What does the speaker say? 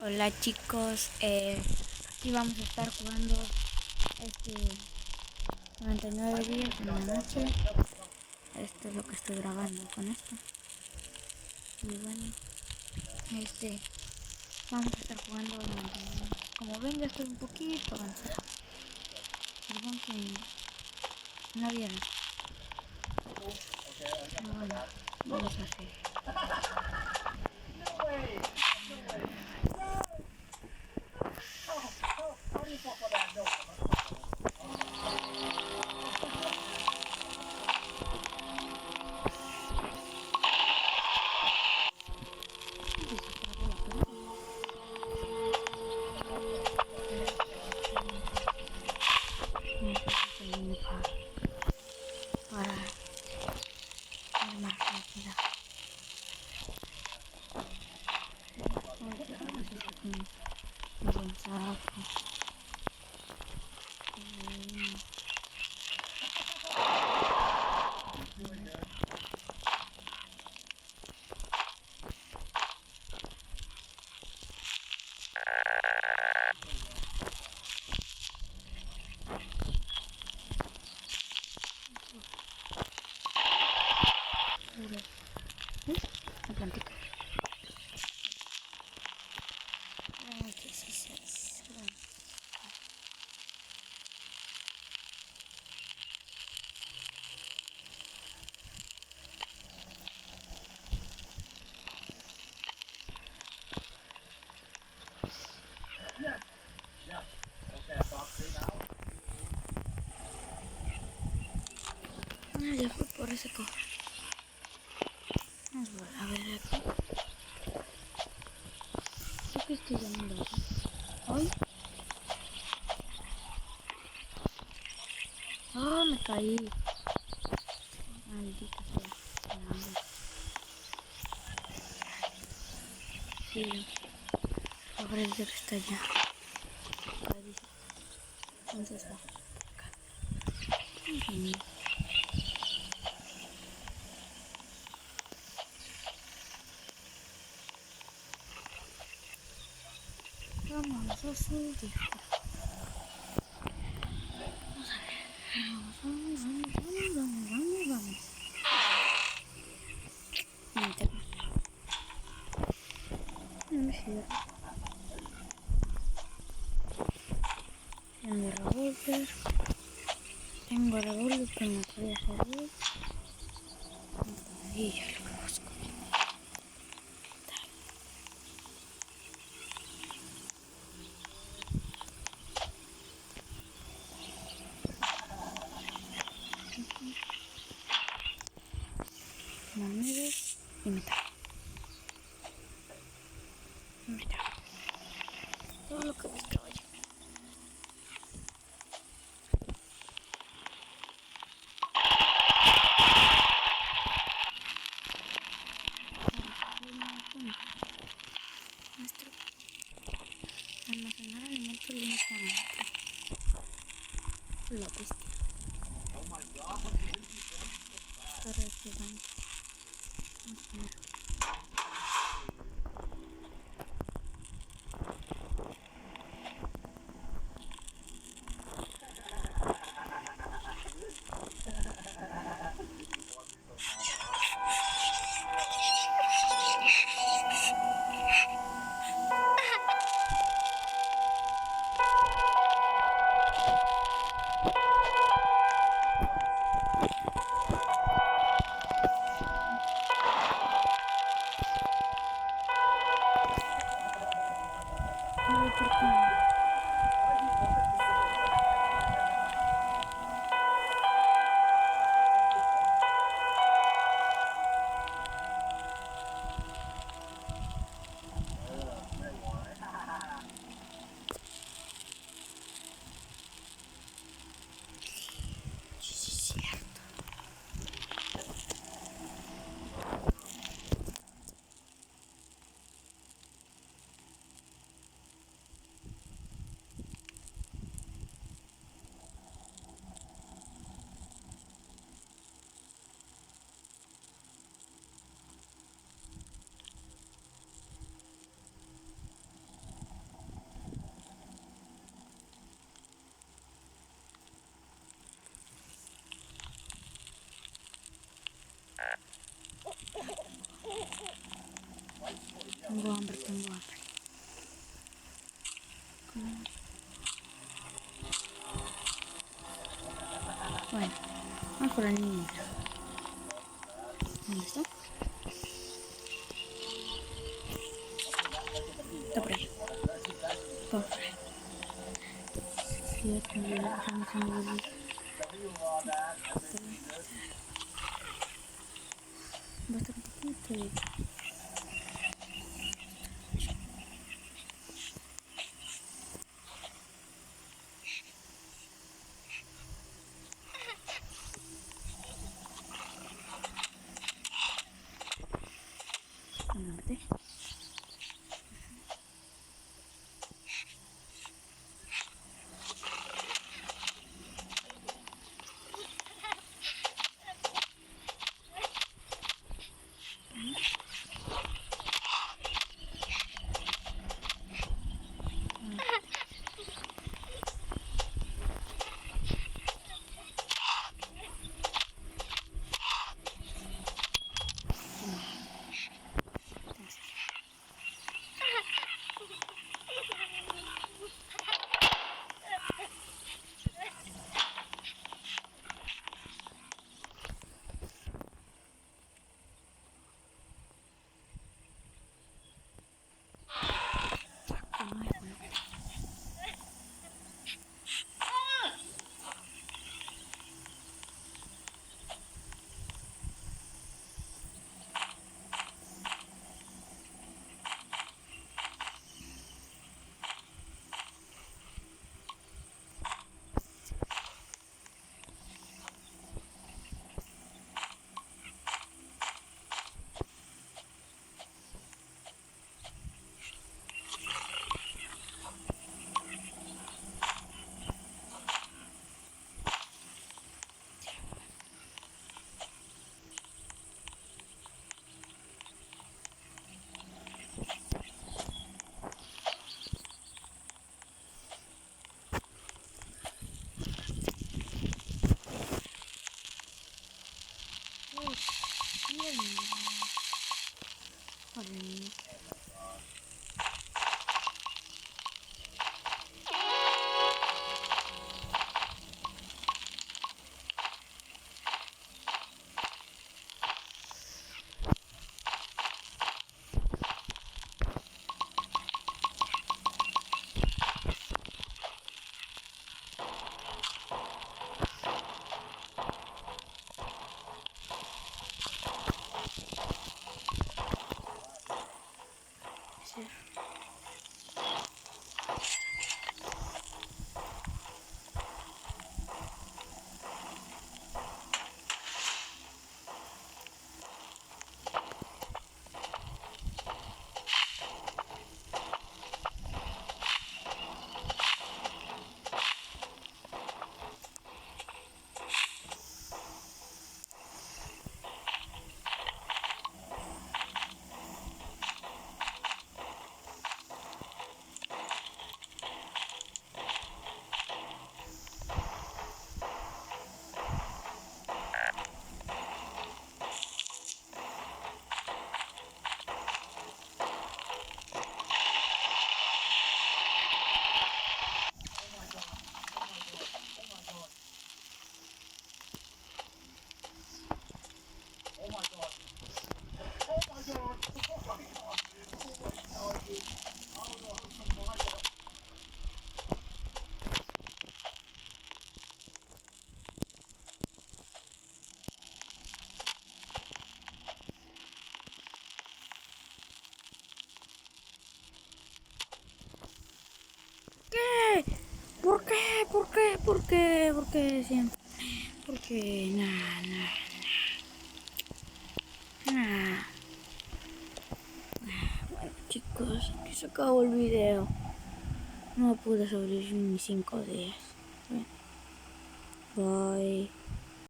Hola chicos, aquí vamos a estar jugando 99 días en la noche. Esto es lo que estoy grabando con esto. Y bueno, vamos a estar jugando 99. Como ven, ya estoy un poquito avanzado. Perdón que no vieron. Pero bueno, vamos a hacer. Para ser más rápida. Un buen saco. La plantica. Ya fue por ese cofre. Vamos a ver aquí. ¿Qué estoy llamando aquí? ¿Hoy? ¡Ah, me caí! Maldita sea. No. Sí. Ahora el que está allá. Acá dice. Entonces va. Acá. Vamos a subir. Vamos. No me sirve. Tengo revólver. Tengo revólver que me podía servir. Y ya lo conozco. Monedas y metal. Todo lo que busco hoy. Nuestro almacenar alimentos lentamente. La bestia. Para gigante. Vamos a poner. Bueno, vamos por el niño. ¿Dónde está? Está por ahí. Vamos por ahí. Sí, va a estar un poquito. Norte. ¿Por qué? ¿Por qué? ¿Por qué? ¿Por qué siempre? ¿Por qué? Nada, nada. Bueno, chicos, aquí se acabó el video. No pude sobrevivir ni 5 días. Bueno, bye.